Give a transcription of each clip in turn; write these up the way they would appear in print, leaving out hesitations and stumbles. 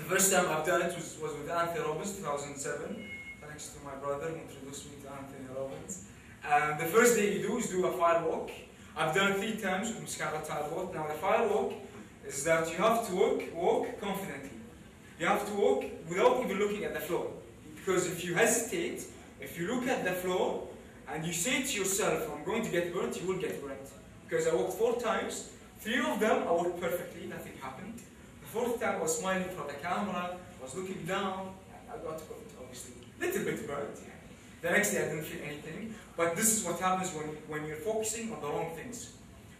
first time I've done it was with Anthony Robbins, 2007, thanks to my brother who introduced me to Anthony Robbins. And the first day you do is do a fire walk. I've done it 3 times with Muscala Talbot. Now the fire walk is that you have to walk confidently. You have to walk without even looking at the floor. Because if you hesitate, if you look at the floor and you say to yourself, I'm going to get burnt, you will get burnt. Because I walked 4 times, 3 of them I walked perfectly, nothing happened. The 4th time I was smiling for the camera, I was looking down, and I got burnt, obviously. Little bit burnt. The next day I didn't feel anything. But this is what happens when you're focusing on the wrong things.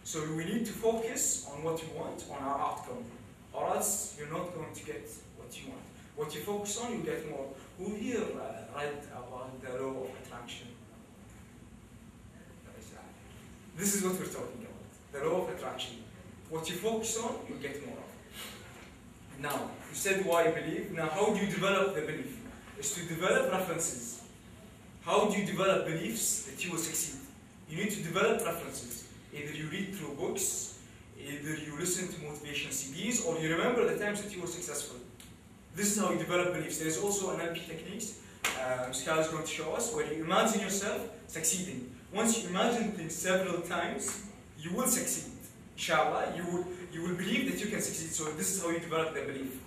So we need to focus on what you want, on our outcome. Or else you're not going to get what you want. What you focus on, you get more. Who here read about the law of attraction? This is what we're talking about. The law of attraction. What you focus on, you get more of. Now, you said why believe. Now, how do you develop the belief? Is to develop references. How do you develop beliefs that you will succeed? You need to develop references. Either you read through books, either you listen to motivation CDs, or you remember the times that you were successful. This is how you develop beliefs. There's also NLP techniques, Muscala is going to show us, where you imagine yourself succeeding. Once you imagine things several times, you will succeed. Inshallah, you will believe that you can succeed. So this is how you develop the belief.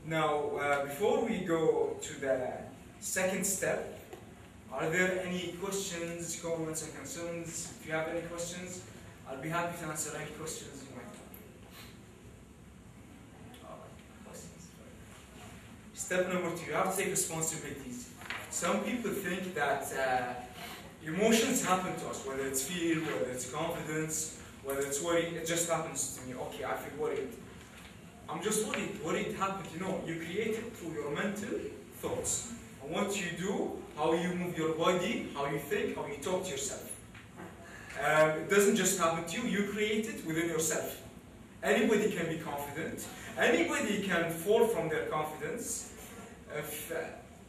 Now, before we go to the second step, are there any questions, comments, and concerns? If you have any questions, I'll be happy to answer any questions you might have. Step number 2, you have to take responsibilities. Some people think that emotions happen to us, whether it's fear, whether it's confidence, whether it's worry, it just happens to me. Okay, I feel worried. I'm just worried. Worried happened. You know, you create it through your mental thoughts. And what you do, how you move your body, how you think, how you talk to yourself. It doesn't just happen to you, you create it within yourself. Anybody can be confident. Anybody can fall from their confidence. If,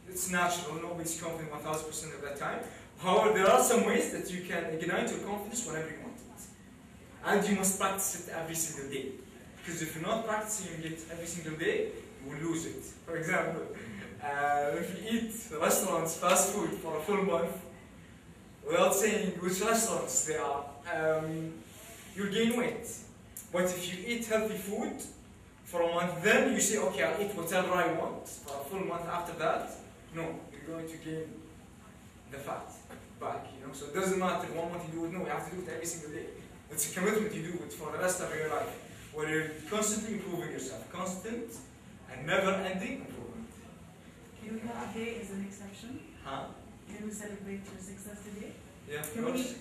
it's natural, nobody's confident 1000% of the time. However, there are some ways that you can ignite your confidence whenever you want it. And you must practice it every single day. Because if you're not practicing it every single day, you will lose it. For example, if you eat restaurants, fast food for a full month, without saying which restaurants they are, you'll gain weight. But if you eat healthy food for a month, then you say, okay, I'll eat whatever I want for a full month after that. No, you're going to gain the fat back, you know. So it doesn't matter 1 month you do it, no, you have to do it every single day. It's a commitment you do it for the rest of your life, where you're constantly improving yourself, constant and never-ending improvement. Can we have today as an exception? Huh? Can we celebrate your success today? Yeah, of Can course.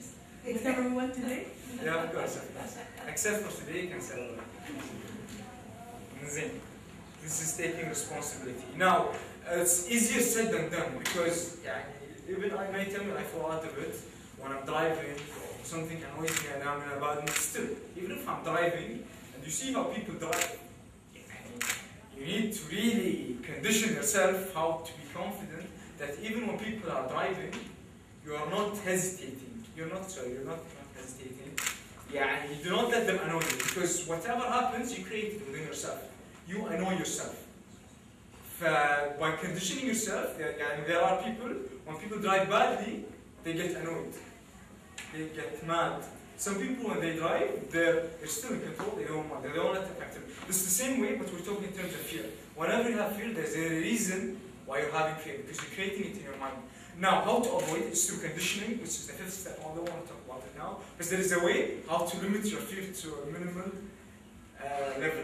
we accept everyone today? Yeah, of course, of course. Except for today, you can celebrate. This is taking responsibility. Now, it's easier said than done, because even I may tell me I fall out of it when I'm driving, or something annoys me and I'm in a bad mood. Still, even if I'm driving, and you see how people drive, you need to really condition yourself how to be confident that even when people are driving, you are not hesitating. You're not hesitating. Yeah, you do not let them annoy you, because whatever happens, you create it within yourself. You annoy yourself. By conditioning yourself, there are people, when people drive badly, they get annoyed. They get mad. Some people, when they drive, they're still in control, they don't let it affect them. This is the same way, but we're talking in terms of fear. Whenever you have fear, there's a reason why you're having fear, because you're creating it in your mind. Now, how to avoid it is through conditioning, which is the 5th step. I don't want to talk about it now, because there is a way how to limit your fear to a minimal level.